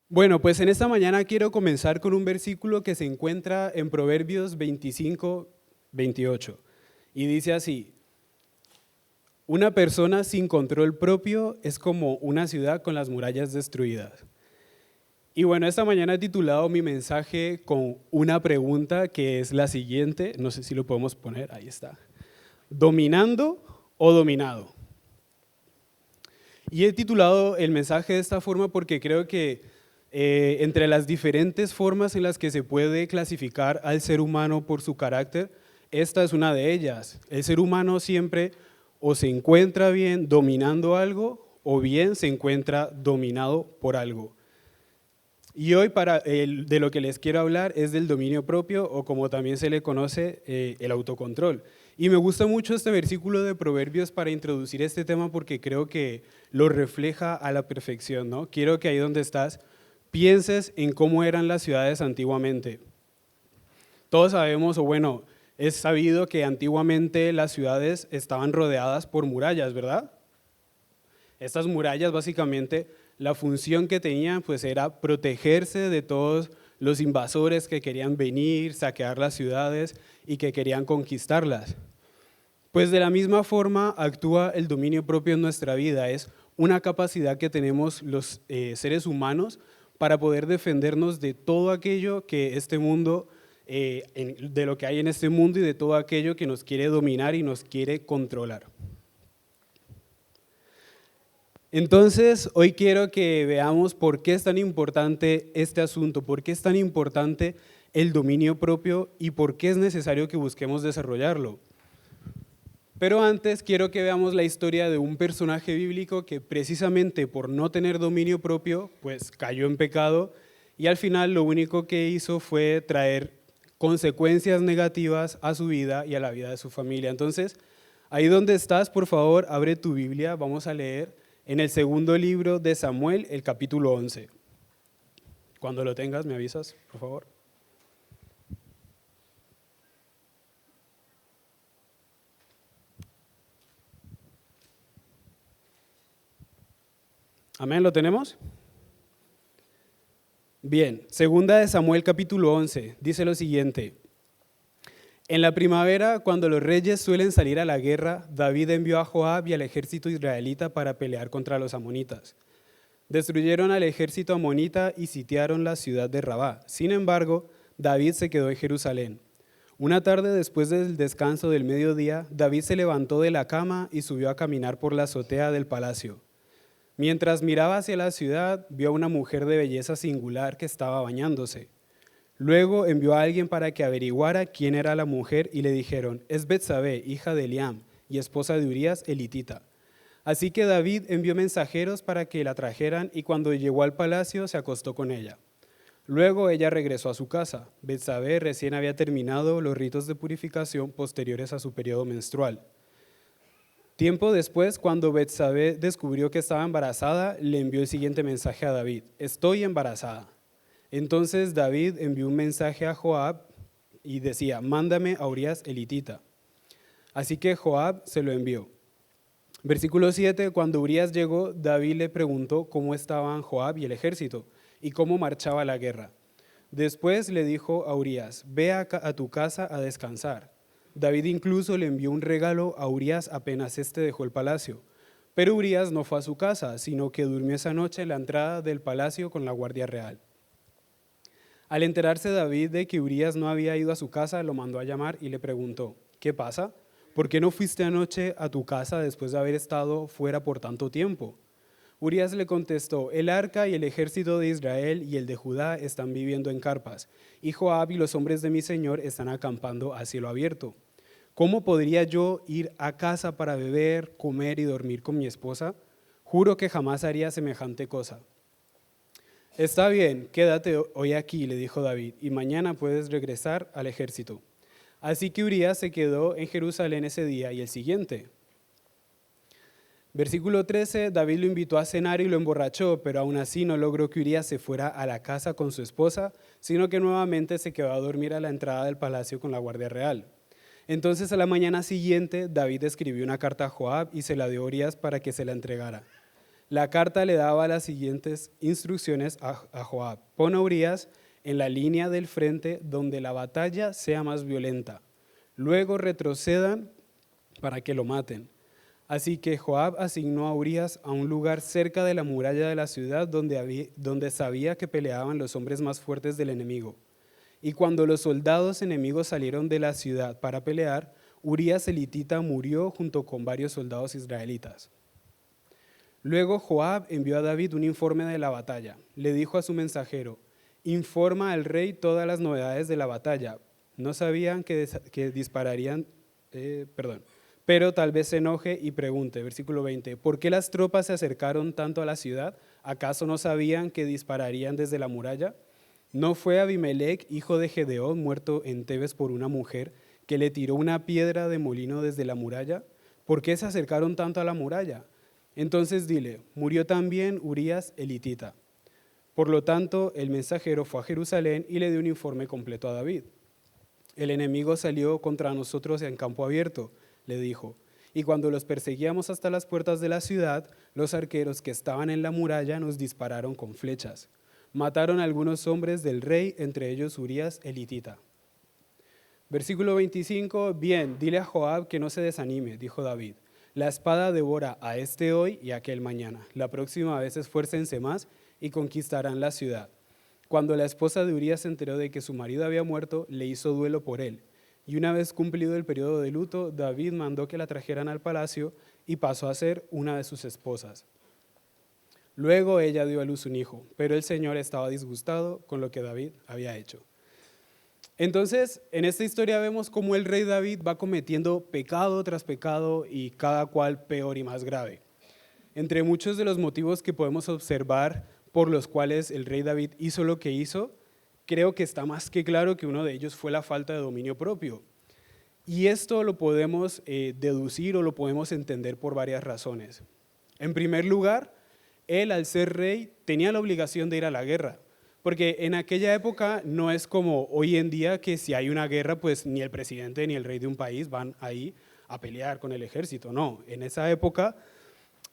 Bueno, pues en esta mañana quiero comenzar con un versículo que se encuentra en Proverbios 25, 28. Y dice así: una persona sin control propio es como una ciudad con las murallas destruidas. Y bueno, esta mañana he titulado mi mensaje con una pregunta que es la siguiente, no sé si lo podemos poner, ahí está. ¿Dominando o dominado? Y he titulado el mensaje de esta forma porque creo que entre las diferentes formas en las que se puede clasificar al ser humano por su carácter, esta es una de ellas. El ser humano siempre o se encuentra bien dominando algo o bien se encuentra dominado por algo. Y hoy de lo que les quiero hablar es del dominio propio o como también se le conoce el autocontrol. Y me gusta mucho este versículo de Proverbios para introducir este tema porque creo que lo refleja a la perfección, ¿no? Quiero que ahí donde estás pienses en cómo eran las ciudades antiguamente. Todos sabemos, o bueno, es sabido que antiguamente las ciudades estaban rodeadas por murallas, ¿verdad? Estas murallas básicamente la función que tenían pues era protegerse de todos los invasores que querían venir, saquear las ciudades y que querían conquistarlas. Pues de la misma forma actúa el dominio propio en nuestra vida, es una capacidad que tenemos los seres humanos para poder defendernos de todo aquello que este mundo, de lo que hay en este mundo y de todo aquello que nos quiere dominar y nos quiere controlar. Entonces, hoy quiero que veamos por qué es tan importante este asunto, por qué es tan importante el dominio propio y por qué es necesario que busquemos desarrollarlo. Pero antes quiero que veamos la historia de un personaje bíblico que precisamente por no tener dominio propio, pues cayó en pecado y al final lo único que hizo fue traer consecuencias negativas a su vida y a la vida de su familia. Entonces, ahí donde estás, por favor, abre tu Biblia, vamos a leer en el segundo libro de Samuel, el capítulo 11. Cuando lo tengas, me avisas, por favor. Amén, ¿lo tenemos? Bien, segunda de Samuel capítulo 11, dice lo siguiente. En la primavera, cuando los reyes suelen salir a la guerra, David envió a Joab y al ejército israelita para pelear contra los amonitas. Destruyeron al ejército amonita y sitiaron la ciudad de Rabá. Sin embargo, David se quedó en Jerusalén. Una tarde después del descanso del mediodía, David se levantó de la cama y subió a caminar por la azotea del palacio. Mientras miraba hacia la ciudad, vio a una mujer de belleza singular que estaba bañándose. Luego envió a alguien para que averiguara quién era la mujer y le dijeron, es Betsabé, hija de Eliam y esposa de Urías elitita. Así que David envió mensajeros para que la trajeran y cuando llegó al palacio se acostó con ella. Luego ella regresó a su casa. Betsabé recién había terminado los ritos de purificación posteriores a su periodo menstrual. Tiempo después, cuando Betsabé descubrió que estaba embarazada, le envió el siguiente mensaje a David: estoy embarazada. Entonces David envió un mensaje a Joab y decía: mándame a Urías elitita. Así que Joab se lo envió. Versículo 7, cuando Urías llegó, David le preguntó cómo estaban Joab y el ejército y cómo marchaba la guerra. Después le dijo a Urías: ve a tu casa a descansar. David incluso le envió un regalo a Urías apenas éste dejó el palacio. Pero Urías no fue a su casa, sino que durmió esa noche en la entrada del palacio con la guardia real. Al enterarse David de que Urías no había ido a su casa, lo mandó a llamar y le preguntó: ¿qué pasa? ¿Por qué no fuiste anoche a tu casa después de haber estado fuera por tanto tiempo? Urías le contestó: el arca y el ejército de Israel y el de Judá están viviendo en carpas, y Joab y los hombres de mi señor están acampando a cielo abierto. ¿Cómo podría yo ir a casa para beber, comer y dormir con mi esposa? Juro que jamás haría semejante cosa. Está bien, quédate hoy aquí, le dijo David, y mañana puedes regresar al ejército. Así que Urías se quedó en Jerusalén ese día y el siguiente. Versículo 13, David lo invitó a cenar y lo emborrachó, pero aún así no logró que Urías se fuera a la casa con su esposa, sino que nuevamente se quedó a dormir a la entrada del palacio con la guardia real. Entonces a la mañana siguiente David escribió una carta a Joab y se la dio a Urías para que se la entregara. La carta le daba las siguientes instrucciones a Joab: pon a Urías en la línea del frente donde la batalla sea más violenta. Luego retrocedan para que lo maten. Así que Joab asignó a Urías a un lugar cerca de la muralla de la ciudad donde sabía que peleaban los hombres más fuertes del enemigo. Y cuando los soldados enemigos salieron de la ciudad para pelear, Urías el hitita murió junto con varios soldados israelitas. Luego Joab envió a David un informe de la batalla. Le dijo a su mensajero: informa al rey todas las novedades de la batalla. No sabían que dispararían, pero tal vez se enoje y pregunte, versículo 20, ¿por qué las tropas se acercaron tanto a la ciudad? ¿Acaso no sabían que dispararían desde la muralla? ¿No fue Abimelec, hijo de Gedeón, muerto en Tebes por una mujer que le tiró una piedra de molino desde la muralla? ¿Por qué se acercaron tanto a la muralla? Entonces dile, murió también Urías el hitita. Por lo tanto, el mensajero fue a Jerusalén y le dio un informe completo a David. El enemigo salió contra nosotros en campo abierto, le dijo, y cuando los perseguíamos hasta las puertas de la ciudad, los arqueros que estaban en la muralla nos dispararon con flechas. Mataron a algunos hombres del rey, entre ellos Urías el hitita. Versículo 25, bien, dile a Joab que no se desanime, dijo David. La espada devora a este hoy y a aquel mañana. La próxima vez esfuércense más y conquistarán la ciudad. Cuando la esposa de Urías se enteró de que su marido había muerto, le hizo duelo por él. Y una vez cumplido el periodo de luto, David mandó que la trajeran al palacio y pasó a ser una de sus esposas. Luego ella dio a luz un hijo, pero el Señor estaba disgustado con lo que David había hecho. Entonces, en esta historia vemos cómo el rey David va cometiendo pecado tras pecado y cada cual peor y más grave. Entre muchos de los motivos que podemos observar por los cuales el rey David hizo lo que hizo, creo que está más que claro que uno de ellos fue la falta de dominio propio. Y esto lo podemos deducir o lo podemos entender por varias razones. En primer lugar, él, al ser rey, tenía la obligación de ir a la guerra. Porque en aquella época no es como hoy en día que si hay una guerra, pues ni el presidente ni el rey de un país van ahí a pelear con el ejército. No, en esa época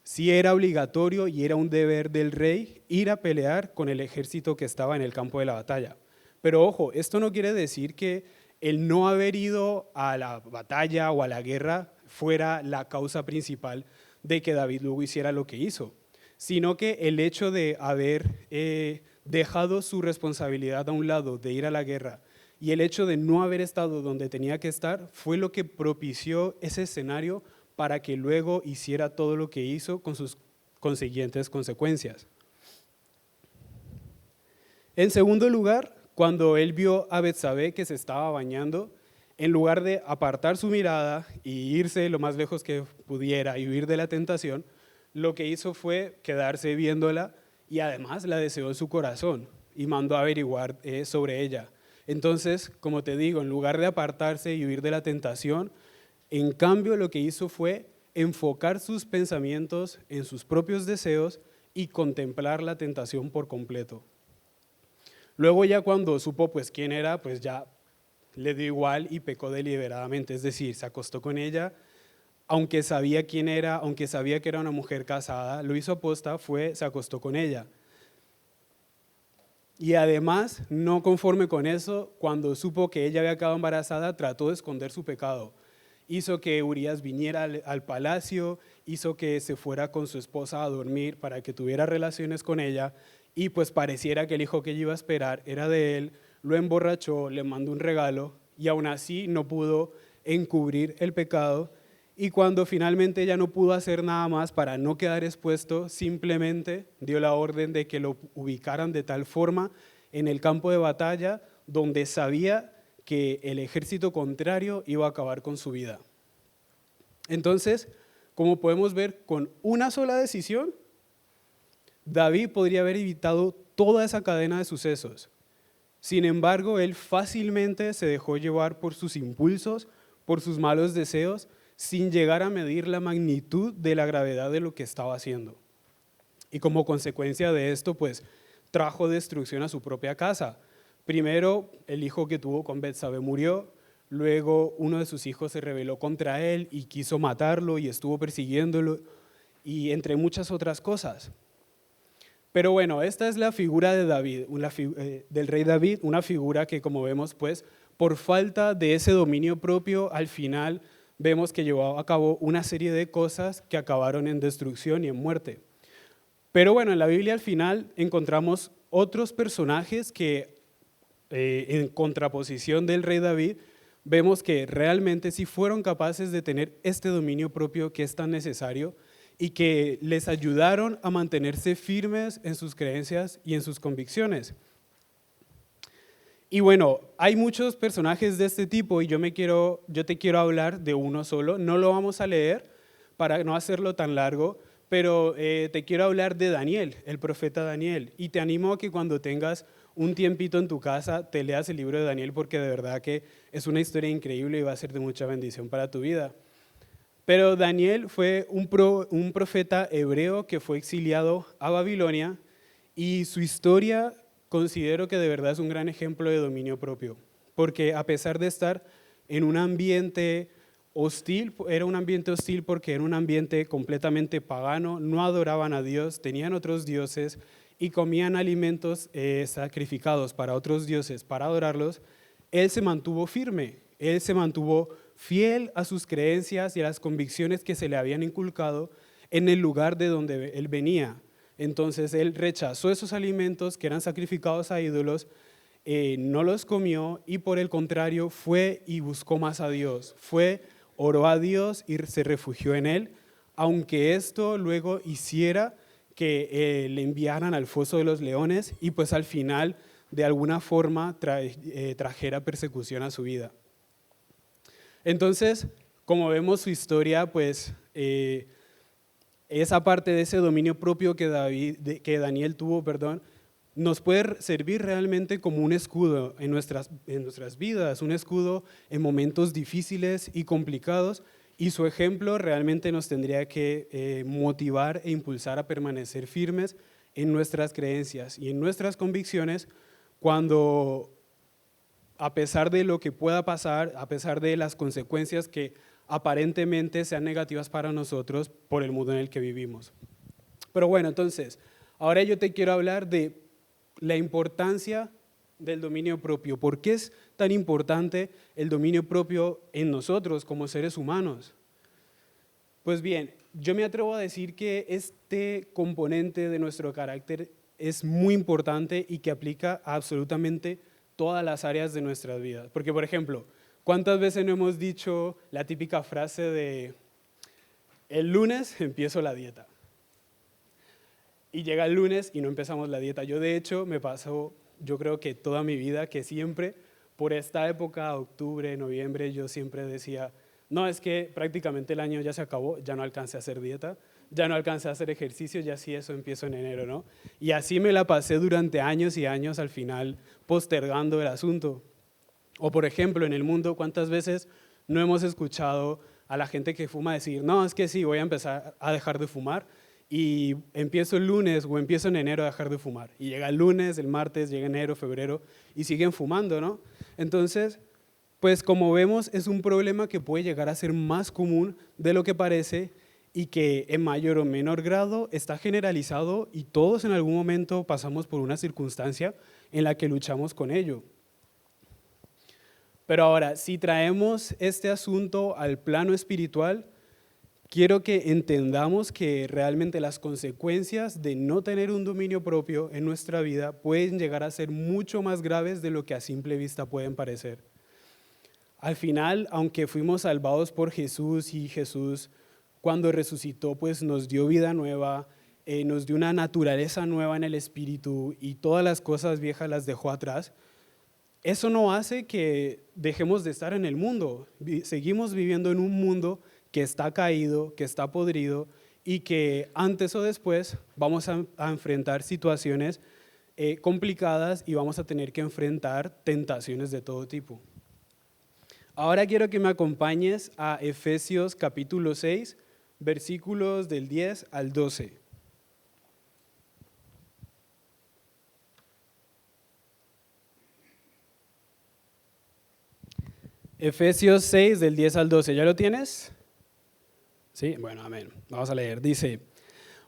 sí era obligatorio y era un deber del rey ir a pelear con el ejército que estaba en el campo de la batalla. Pero ojo, esto no quiere decir que el no haber ido a la batalla o a la guerra fuera la causa principal de que David luego hiciera lo que hizo, sino que el hecho de haber dejado su responsabilidad a un lado de ir a la guerra y el hecho de no haber estado donde tenía que estar fue lo que propició ese escenario para que luego hiciera todo lo que hizo con sus consiguientes consecuencias. En segundo lugar, cuando él vio a Betsabé que se estaba bañando, en lugar de apartar su mirada y irse lo más lejos que pudiera y huir de la tentación, lo que hizo fue quedarse viéndola y además la deseó en su corazón y mandó a averiguar sobre ella. Entonces, como te digo, en lugar de apartarse y huir de la tentación, en cambio lo que hizo fue enfocar sus pensamientos en sus propios deseos y contemplar la tentación por completo. Luego ya cuando supo pues quién era, pues ya le dio igual y pecó deliberadamente, es decir, se acostó con ella, aunque sabía quién era, aunque sabía que era una mujer casada, lo hizo aposta, se acostó con ella. Y además, no conforme con eso, cuando supo que ella había quedado embarazada, trató de esconder su pecado. Hizo que Urías viniera al palacio, hizo que se fuera con su esposa a dormir para que tuviera relaciones con ella y pues pareciera que el hijo que ella iba a esperar era de él, lo emborrachó, le mandó un regalo y aún así no pudo encubrir el pecado. Y cuando finalmente ya no pudo hacer nada más para no quedar expuesto, simplemente dio la orden de que lo ubicaran de tal forma en el campo de batalla donde sabía que el ejército contrario iba a acabar con su vida. Entonces, como podemos ver, con una sola decisión, David podría haber evitado toda esa cadena de sucesos. Sin embargo, él fácilmente se dejó llevar por sus impulsos, por sus malos deseos, sin llegar a medir la magnitud de la gravedad de lo que estaba haciendo. Y como consecuencia de esto, pues trajo destrucción a su propia casa. Primero, el hijo que tuvo con Betsabé murió, luego uno de sus hijos se rebeló contra él y quiso matarlo y estuvo persiguiéndolo. y entre muchas otras cosas. Pero bueno, esta es la figura de David, del rey David, una figura que, como vemos, pues, por falta de ese dominio propio, al final vemos que llevó a cabo una serie de cosas que acabaron en destrucción y en muerte. Pero bueno, en la Biblia al final encontramos otros personajes que, en contraposición del rey David, vemos que realmente sí fueron capaces de tener este dominio propio que es tan necesario y que les ayudaron a mantenerse firmes en sus creencias y en sus convicciones. Y bueno, hay muchos personajes de este tipo y yo te quiero hablar de uno solo. No lo vamos a leer para no hacerlo tan largo, pero te quiero hablar de Daniel, el profeta Daniel. Y te animo a que cuando tengas un tiempito en tu casa te leas el libro de Daniel porque de verdad que es una historia increíble y va a ser de mucha bendición para tu vida. Pero Daniel fue un profeta hebreo que fue exiliado a Babilonia y su historia considero que de verdad es un gran ejemplo de dominio propio, porque a pesar de estar en un ambiente hostil, era un ambiente hostil porque era un ambiente completamente pagano, no adoraban a Dios, tenían otros dioses y comían alimentos sacrificados para otros dioses para adorarlos, él se mantuvo firme, él se mantuvo fiel a sus creencias y a las convicciones que se le habían inculcado en el lugar de donde él venía. Entonces él rechazó esos alimentos que eran sacrificados a ídolos, no los comió y por el contrario fue y buscó más a Dios, oró a Dios y se refugió en él, aunque esto luego hiciera que le enviaran al foso de los leones y pues al final de alguna forma trajera persecución a su vida. Entonces, como vemos su historia, pues esa parte de ese dominio propio que Daniel tuvo, nos puede servir realmente como un escudo en nuestras vidas, un escudo en momentos difíciles y complicados, y su ejemplo realmente nos tendría que motivar e impulsar a permanecer firmes en nuestras creencias y en nuestras convicciones cuando, a pesar de lo que pueda pasar, a pesar de las consecuencias que aparentemente sean negativas para nosotros por el mundo en el que vivimos. Pero bueno, entonces, ahora yo te quiero hablar de la importancia del dominio propio. ¿Por qué es tan importante el dominio propio en nosotros como seres humanos? Pues bien, yo me atrevo a decir que este componente de nuestro carácter es muy importante y que aplica a absolutamente todas las áreas de nuestras vidas. Porque, por ejemplo, ¿cuántas veces no hemos dicho la típica frase de el lunes empiezo la dieta? Y llega el lunes y no empezamos la dieta. Yo de hecho me paso, yo creo que toda mi vida, que siempre por esta época, octubre, noviembre, yo siempre decía, no, es que prácticamente el año ya se acabó, ya no alcancé a hacer dieta, ya no alcancé a hacer ejercicio, ya sí eso empiezo en enero, ¿no? Y así me la pasé durante años y años al final postergando el asunto. O por ejemplo, en el mundo, ¿cuántas veces no hemos escuchado a la gente que fuma decir, no, es que sí, voy a empezar a dejar de fumar y empiezo el lunes o empiezo en enero a dejar de fumar? Y llega el lunes, el martes, llega enero, febrero y siguen fumando, ¿no? Entonces, pues como vemos, es un problema que puede llegar a ser más común de lo que parece y que en mayor o menor grado está generalizado y todos en algún momento pasamos por una circunstancia en la que luchamos con ello. Pero ahora, si traemos este asunto al plano espiritual, quiero que entendamos que realmente las consecuencias de no tener un dominio propio en nuestra vida pueden llegar a ser mucho más graves de lo que a simple vista pueden parecer. Al final, aunque fuimos salvados por Jesús y Jesús cuando resucitó, pues nos dio vida nueva, nos dio una naturaleza nueva en el espíritu y todas las cosas viejas las dejó atrás, eso no hace que dejemos de estar en el mundo. Seguimos viviendo en un mundo que está caído, que está podrido y que antes o después vamos a enfrentar situaciones complicadas y vamos a tener que enfrentar tentaciones de todo tipo. Ahora quiero que me acompañes a Efesios capítulo 6, versículos del 10 al 12. Efesios 6, del 10 al 12. ¿Ya lo tienes? Sí, bueno, amén. Vamos a leer. Dice,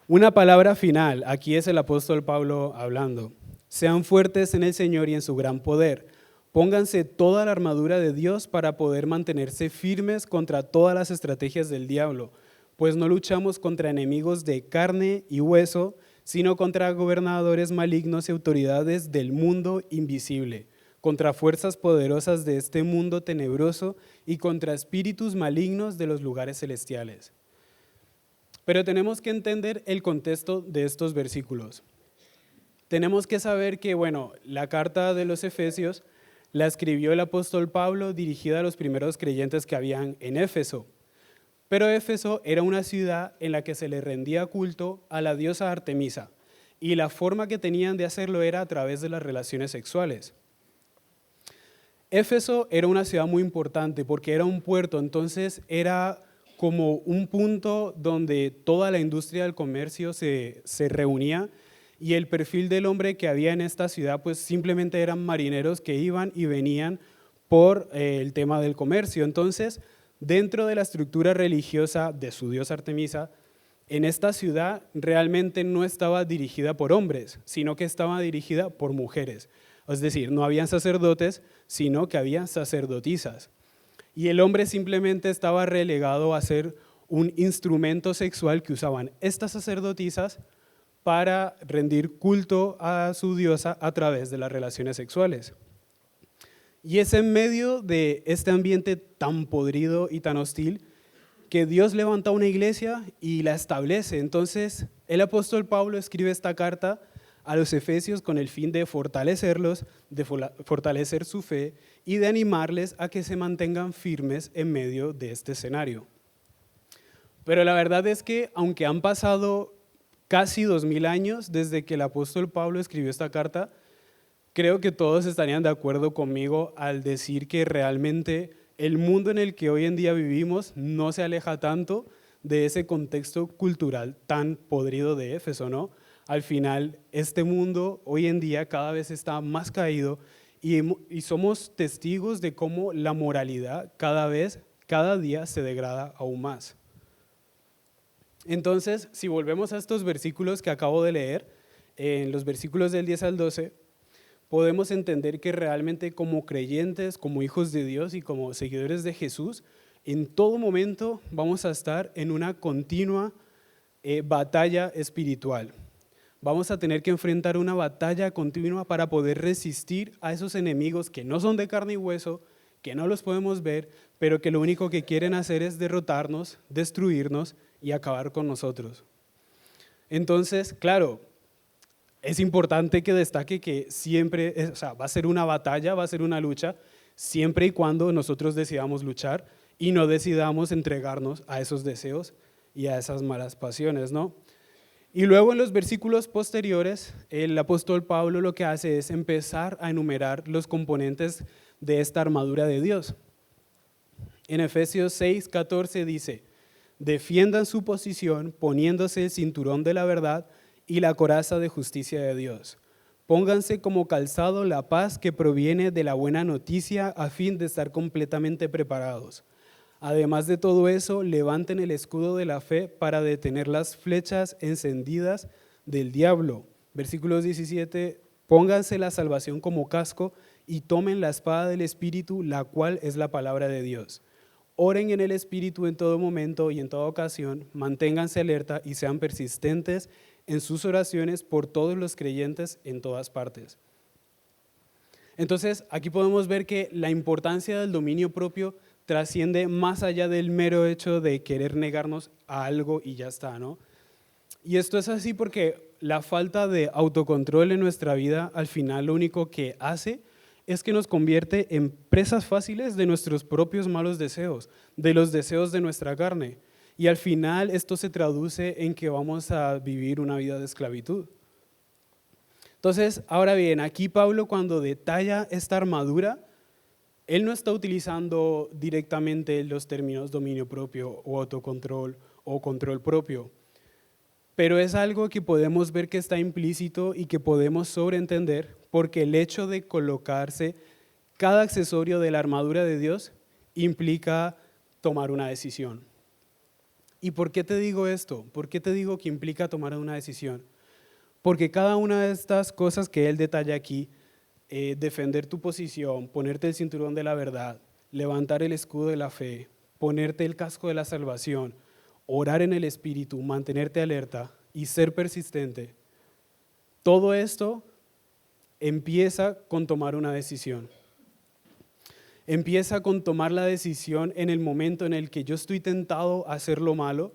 Una palabra final, aquí es el apóstol Pablo hablando. Sean fuertes en el Señor y en su gran poder. Pónganse toda la armadura de Dios para poder mantenerse firmes contra todas las estrategias del diablo, pues no luchamos contra enemigos de carne y hueso, sino contra gobernadores malignos y autoridades del mundo invisible, contra fuerzas poderosas de este mundo tenebroso y contra espíritus malignos de los lugares celestiales. Pero tenemos que entender el contexto de estos versículos. Tenemos que saber que, la carta de los Efesios la escribió el apóstol Pablo dirigida a los primeros creyentes que habían en Éfeso. Pero Éfeso era una ciudad en la que se le rendía culto a la diosa Artemisa, y la forma que tenían de hacerlo era a través de las relaciones sexuales. Éfeso era una ciudad muy importante porque era un puerto, entonces era como un punto donde toda la industria del comercio se reunía, y el perfil del hombre que había en esta ciudad pues simplemente eran marineros que iban y venían por el tema del comercio. Entonces, dentro de la estructura religiosa de su diosa Artemisa, en esta ciudad realmente no estaba dirigida por hombres, sino que estaba dirigida por mujeres. Es decir, no habían sacerdotes, sino que había sacerdotisas. Y el hombre simplemente estaba relegado a ser un instrumento sexual que usaban estas sacerdotisas para rendir culto a su diosa a través de las relaciones sexuales. Y es en medio de este ambiente tan podrido y tan hostil que Dios levanta una iglesia y la establece. Entonces, el apóstol Pablo escribe esta carta a los efesios con el fin de fortalecerlos, de fortalecer su fe y de animarles a que se mantengan firmes en medio de este escenario. Pero la verdad es que, aunque han pasado casi 2000 años desde que el apóstol Pablo escribió esta carta, creo que todos estarían de acuerdo conmigo al decir que realmente el mundo en el que hoy en día vivimos no se aleja tanto de ese contexto cultural tan podrido de Éfeso, ¿no? Al final, este mundo hoy en día cada vez está más caído y somos testigos de cómo la moralidad cada día se degrada aún más. Entonces, si volvemos a estos versículos que acabo de leer, en los versículos del 10 al 12, podemos entender que realmente como creyentes, como hijos de Dios y como seguidores de Jesús, en todo momento vamos a estar en una continua batalla espiritual. Vamos a tener que enfrentar una batalla continua para poder resistir a esos enemigos que no son de carne y hueso, que no los podemos ver, pero que lo único que quieren hacer es derrotarnos, destruirnos y acabar con nosotros. Entonces, claro, es importante que destaque que siempre, va a ser una batalla, va a ser una lucha, siempre y cuando nosotros decidamos luchar y no decidamos entregarnos a esos deseos y a esas malas pasiones, ¿no? Y luego en los versículos posteriores, el apóstol Pablo lo que hace es empezar a enumerar los componentes de esta armadura de Dios. En Efesios 6:14 dice: defiendan su posición poniéndose el cinturón de la verdad y la coraza de justicia de Dios. Pónganse como calzado la paz que proviene de la buena noticia a fin de estar completamente preparados. Además de todo eso, levanten el escudo de la fe para detener las flechas encendidas del diablo. Versículos 17, pónganse la salvación como casco y tomen la espada del Espíritu, la cual es la palabra de Dios. Oren en el Espíritu en todo momento y en toda ocasión, manténganse alerta y sean persistentes en sus oraciones por todos los creyentes en todas partes. Entonces, aquí podemos ver que la importancia del dominio propio trasciende más allá del mero hecho de querer negarnos a algo y ya está, ¿no? Y esto es así porque la falta de autocontrol en nuestra vida al final lo único que hace es que nos convierte en presas fáciles de nuestros propios malos deseos, de los deseos de nuestra carne. Y al final esto se traduce en que vamos a vivir una vida de esclavitud. Entonces, ahora bien, aquí Pablo cuando detalla esta armadura, él no está utilizando directamente los términos dominio propio o autocontrol o control propio, pero es algo que podemos ver que está implícito y que podemos sobreentender porque el hecho de colocarse cada accesorio de la armadura de Dios implica tomar una decisión. ¿Y por qué te digo esto? ¿Por qué te digo que implica tomar una decisión? Porque cada una de estas cosas que él detalla aquí, defender tu posición, ponerte el cinturón de la verdad, levantar el escudo de la fe, ponerte el casco de la salvación, orar en el Espíritu, mantenerte alerta y ser persistente, todo esto empieza con tomar una decisión. Empieza con tomar la decisión en el momento en el que yo estoy tentado a hacer lo malo.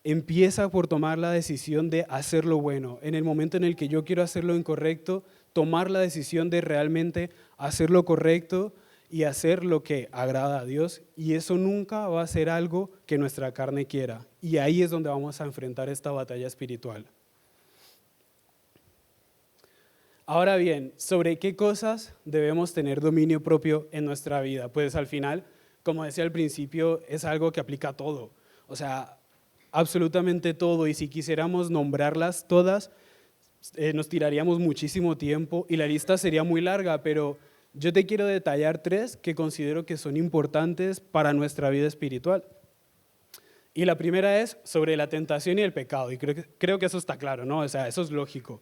Empieza por tomar la decisión de hacer lo bueno. En el momento en el que yo quiero hacer lo incorrecto, tomar la decisión de realmente hacer lo correcto y hacer lo que agrada a Dios. Y eso nunca va a ser algo que nuestra carne quiera. Y ahí es donde vamos a enfrentar esta batalla espiritual. Ahora bien, ¿sobre qué cosas debemos tener dominio propio en nuestra vida? Pues al final, como decía al principio, es algo que aplica a todo. O sea, absolutamente todo. Y si quisiéramos nombrarlas todas, nos tiraríamos muchísimo tiempo y la lista sería muy larga, pero yo te quiero detallar 3 que considero que son importantes para nuestra vida espiritual. Y la primera es sobre la tentación y el pecado. Y creo que eso está claro, ¿no? O sea, eso es lógico.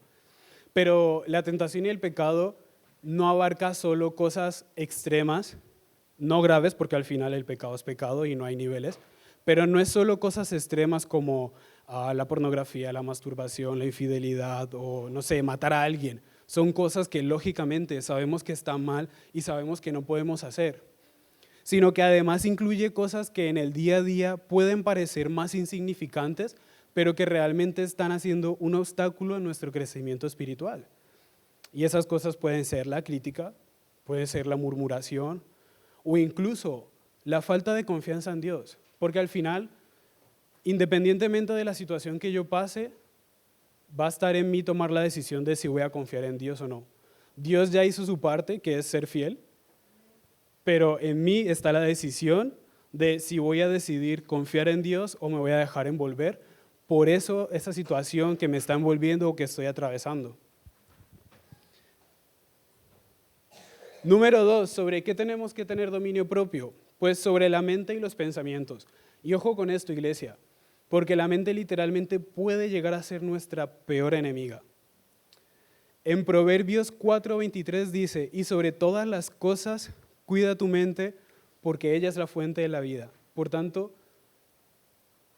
Pero la tentación y el pecado no abarca solo cosas extremas, no graves, porque al final el pecado es pecado y no hay niveles, pero no es solo cosas extremas como la pornografía, la masturbación, la infidelidad o, no sé, matar a alguien. Son cosas que lógicamente sabemos que están mal y sabemos que no podemos hacer, sino que además incluye cosas que en el día a día pueden parecer más insignificantes, pero que realmente están haciendo un obstáculo en nuestro crecimiento espiritual. Y esas cosas pueden ser la crítica, puede ser la murmuración o incluso la falta de confianza en Dios. Porque al final, independientemente de la situación que yo pase, va a estar en mí tomar la decisión de si voy a confiar en Dios o no. Dios ya hizo su parte, que es ser fiel, pero en mí está la decisión de si voy a decidir confiar en Dios o me voy a dejar envolver por eso esa situación que me está envolviendo o que estoy atravesando. Número 2, ¿sobre qué tenemos que tener dominio propio? Pues sobre la mente y los pensamientos. Y ojo con esto, iglesia, porque la mente literalmente puede llegar a ser nuestra peor enemiga. En Proverbios 4:23 dice, y sobre todas las cosas cuida tu mente, porque ella es la fuente de la vida. Por tanto,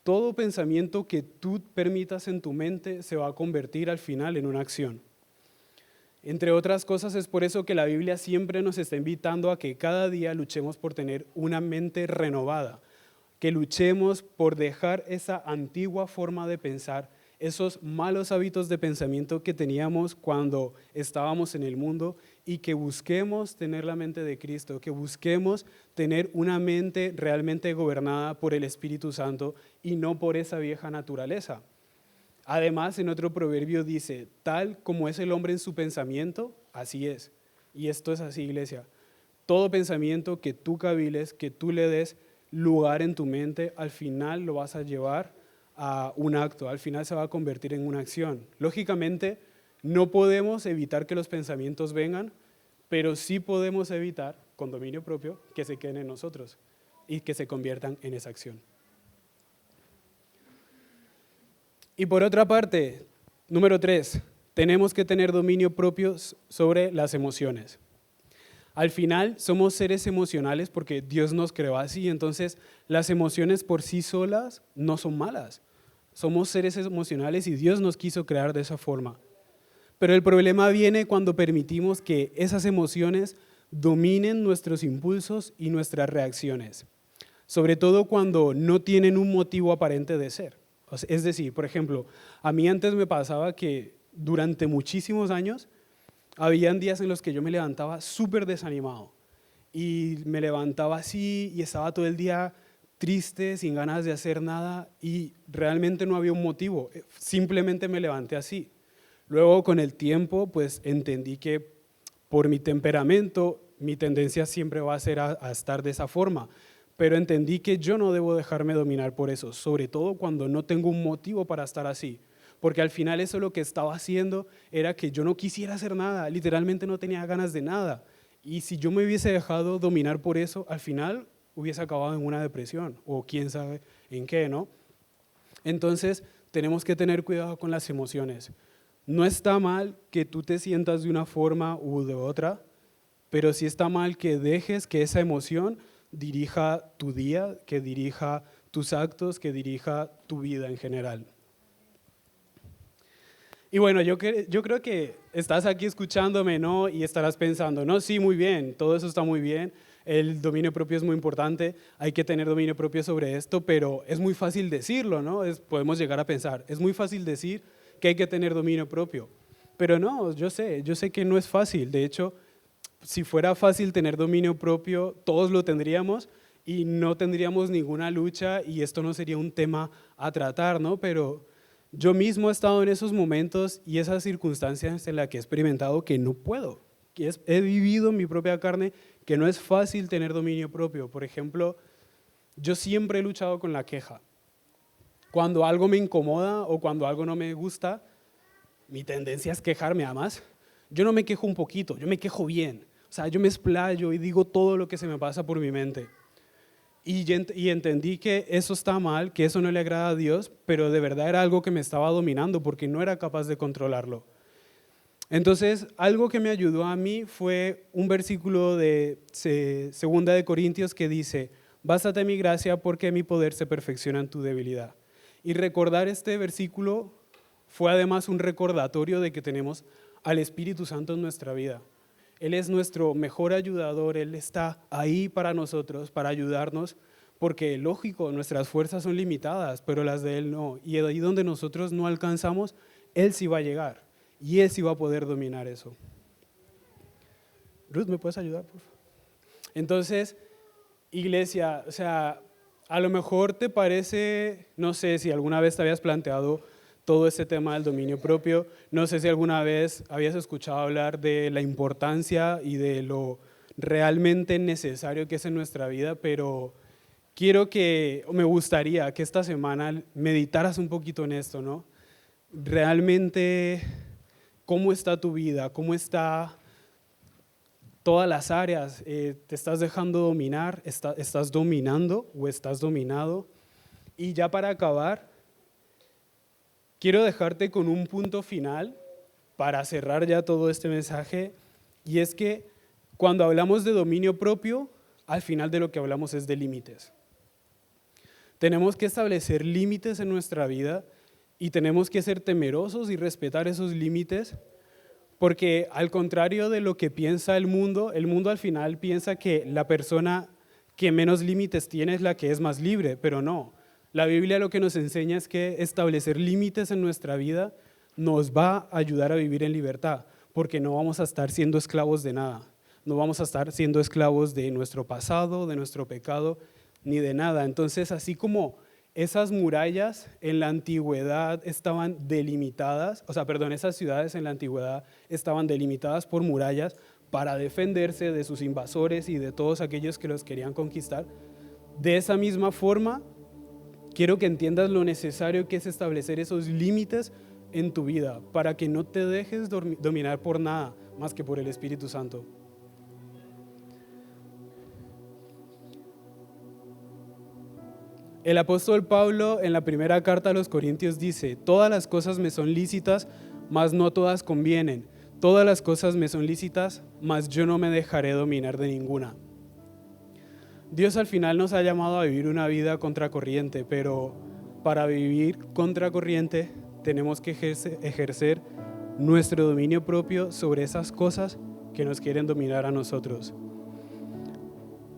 todo pensamiento que tú permitas en tu mente se va a convertir al final en una acción. Entre otras cosas, es por eso que la Biblia siempre nos está invitando a que cada día luchemos por tener una mente renovada, que luchemos por dejar esa antigua forma de pensar, esos malos hábitos de pensamiento que teníamos cuando estábamos en el mundo y que busquemos tener la mente de Cristo, que busquemos tener una mente realmente gobernada por el Espíritu Santo y no por esa vieja naturaleza. Además, en otro proverbio dice, tal como es el hombre en su pensamiento, así es. Y esto es así, iglesia. Todo pensamiento que tú caviles, que tú le des lugar en tu mente, al final lo vas a llevar a un acto, al final se va a convertir en una acción. Lógicamente, no podemos evitar que los pensamientos vengan, pero sí podemos evitar, con dominio propio, que se queden en nosotros y que se conviertan en esa acción. Y por otra parte, número 3, tenemos que tener dominio propio sobre las emociones. Al final somos seres emocionales porque Dios nos creó así, entonces las emociones por sí solas no son malas. Somos seres emocionales y Dios nos quiso crear de esa forma. Pero el problema viene cuando permitimos que esas emociones dominen nuestros impulsos y nuestras reacciones, sobre todo cuando no tienen un motivo aparente de ser. Es decir, por ejemplo, a mí antes me pasaba que durante muchísimos años habían días en los que yo me levantaba súper desanimado y me levantaba así y estaba todo el día triste, sin ganas de hacer nada y realmente no había un motivo, simplemente me levanté así. Luego con el tiempo pues entendí que por mi temperamento mi tendencia siempre va a ser a estar de esa forma, pero entendí que yo no debo dejarme dominar por eso, sobre todo cuando no tengo un motivo para estar así. Porque al final eso lo que estaba haciendo era que yo no quisiera hacer nada, literalmente no tenía ganas de nada. Y si yo me hubiese dejado dominar por eso, al final hubiese acabado en una depresión o quién sabe en qué, ¿no? Entonces, tenemos que tener cuidado con las emociones. No está mal que tú te sientas de una forma u de otra, pero sí está mal que dejes que esa emoción dirija tu día, que dirija tus actos, que dirija tu vida en general. Y bueno, yo creo que estás aquí escuchándome, ¿no? Y estarás pensando, no, sí, muy bien, todo eso está muy bien, el dominio propio es muy importante, hay que tener dominio propio sobre esto, pero es muy fácil decirlo, ¿no? Podemos llegar a pensar, es muy fácil decir que hay que tener dominio propio, pero no, yo sé que no es fácil. De hecho, si fuera fácil tener dominio propio, todos lo tendríamos y no tendríamos ninguna lucha y esto no sería un tema a tratar, ¿no? Pero yo mismo he estado en esos momentos y esas circunstancias en las que he experimentado que no puedo, he vivido en mi propia carne que no es fácil tener dominio propio. Por ejemplo, yo siempre he luchado con la queja. Cuando algo me incomoda o cuando algo no me gusta, mi tendencia es quejarme. Además, yo no me quejo un poquito, yo me quejo bien. O sea, yo me explayo y digo todo lo que se me pasa por mi mente. Y entendí que eso está mal, que eso no le agrada a Dios, pero de verdad era algo que me estaba dominando porque no era capaz de controlarlo. Entonces, algo que me ayudó a mí fue un versículo de 2 Corintios que dice, bástate mi gracia porque mi poder se perfecciona en tu debilidad. Y recordar este versículo fue además un recordatorio de que tenemos al Espíritu Santo en nuestra vida. Él es nuestro mejor ayudador, Él está ahí para nosotros, para ayudarnos, porque lógico, nuestras fuerzas son limitadas, pero las de Él no. Y ahí donde nosotros no alcanzamos, Él sí va a llegar y Él sí va a poder dominar eso. Ruth, ¿me puedes ayudar, por favor? Entonces, iglesia, o sea, a lo mejor te parece, no sé si alguna vez te habías planteado todo este tema del dominio propio. No sé si alguna vez habías escuchado hablar de la importancia y de lo realmente necesario que es en nuestra vida, pero me gustaría que esta semana meditaras un poquito en esto, ¿no? Realmente, ¿cómo está tu vida? ¿Cómo está todas las áreas? ¿Te estás dejando dominar? ¿Estás dominando o estás dominado? Y ya para acabar, quiero dejarte con un punto final para cerrar ya todo este mensaje, y es que cuando hablamos de dominio propio, al final de lo que hablamos es de límites. Tenemos que establecer límites en nuestra vida y tenemos que ser temerosos y respetar esos límites, porque al contrario de lo que piensa el mundo al final piensa que la persona que menos límites tiene es la que es más libre, pero no. La Biblia lo que nos enseña es que establecer límites en nuestra vida nos va a ayudar a vivir en libertad, porque no vamos a estar siendo esclavos de nada. No vamos a estar siendo esclavos de nuestro pasado, de nuestro pecado, ni de nada. Entonces, así como esas murallas en la antigüedad estaban delimitadas, esas ciudades en la antigüedad estaban delimitadas por murallas para defenderse de sus invasores y de todos aquellos que los querían conquistar, de esa misma forma, quiero que entiendas lo necesario que es establecer esos límites en tu vida para que no te dejes dominar por nada más que por el Espíritu Santo. El apóstol Pablo en la primera carta a los Corintios dice, todas las cosas me son lícitas, mas no todas convienen. Todas las cosas me son lícitas, mas yo no me dejaré dominar de ninguna. Dios al final nos ha llamado a vivir una vida contracorriente, pero para vivir contracorriente tenemos que ejercer nuestro dominio propio sobre esas cosas que nos quieren dominar a nosotros.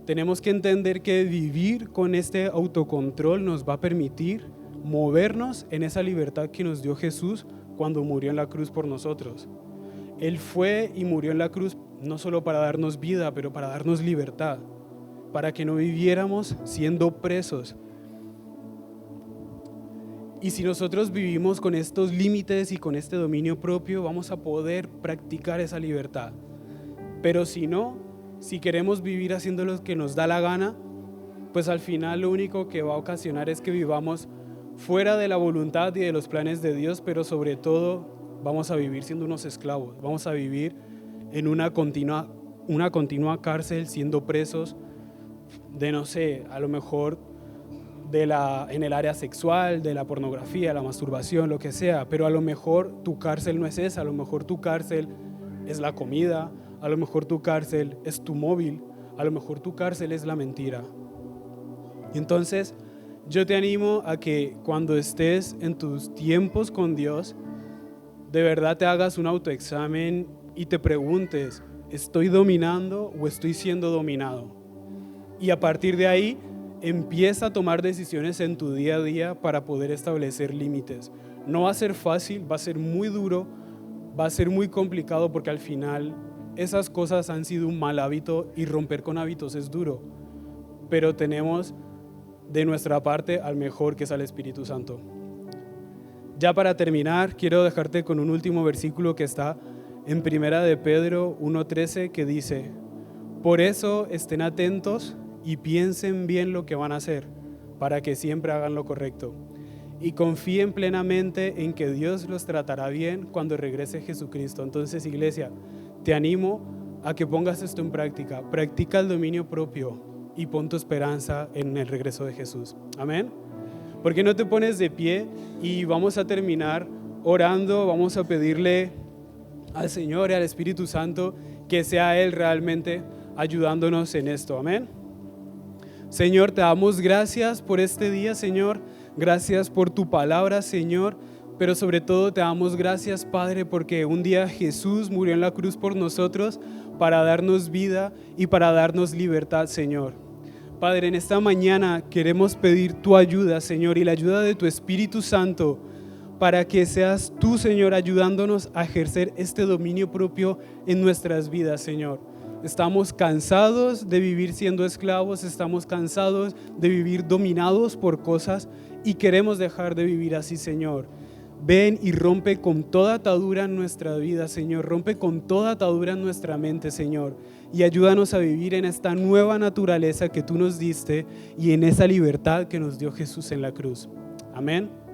Tenemos que entender que vivir con este autocontrol nos va a permitir movernos en esa libertad que nos dio Jesús cuando murió en la cruz por nosotros. Él fue y murió en la cruz no solo para darnos vida, pero para darnos libertad, para que no viviéramos siendo presos. Y si nosotros vivimos con estos límites y con este dominio propio, vamos a poder practicar esa libertad. Pero si no, si queremos vivir haciendo lo que nos da la gana, pues al final lo único que va a ocasionar es que vivamos fuera de la voluntad y de los planes de Dios, pero sobre todo vamos a vivir siendo unos esclavos, vamos a vivir en una continua cárcel, siendo presos de, no sé, a lo mejor en el área sexual, de la pornografía, la masturbación, lo que sea, pero a lo mejor tu cárcel no es esa, a lo mejor tu cárcel es la comida, a lo mejor tu cárcel es tu móvil, a lo mejor tu cárcel es la mentira. Y entonces yo te animo a que cuando estés en tus tiempos con Dios, de verdad te hagas un autoexamen y te preguntes, ¿estoy dominando o estoy siendo dominado? Y a partir de ahí, empieza a tomar decisiones en tu día a día para poder establecer límites. No va a ser fácil, va a ser muy duro, va a ser muy complicado porque al final esas cosas han sido un mal hábito y romper con hábitos es duro. Pero tenemos de nuestra parte al mejor, que es al Espíritu Santo. Ya para terminar, quiero dejarte con un último versículo que está en 1 de Pedro 1:13, que dice: por eso estén atentos y piensen bien lo que van a hacer, para que siempre hagan lo correcto. Y confíen plenamente en que Dios los tratará bien cuando regrese Jesucristo. Entonces, iglesia, te animo a que pongas esto en práctica. Practica el dominio propio y pon tu esperanza en el regreso de Jesús. Amén. ¿Por qué no te pones de pie y vamos a terminar orando? Vamos a pedirle al Señor y al Espíritu Santo que sea Él realmente ayudándonos en esto. Amén. Señor, te damos gracias por este día, Señor. Gracias por tu palabra, Señor. Pero sobre todo te damos gracias, Padre, porque un día Jesús murió en la cruz por nosotros para darnos vida y para darnos libertad, Señor. Padre, en esta mañana queremos pedir tu ayuda, Señor, y la ayuda de tu Espíritu Santo para que seas tú, Señor, ayudándonos a ejercer este dominio propio en nuestras vidas, Señor. Estamos cansados de vivir siendo esclavos, estamos cansados de vivir dominados por cosas y queremos dejar de vivir así, Señor. Ven y rompe con toda atadura en nuestra vida, Señor. Rompe con toda atadura en nuestra mente, Señor. Y ayúdanos a vivir en esta nueva naturaleza que tú nos diste y en esa libertad que nos dio Jesús en la cruz. Amén.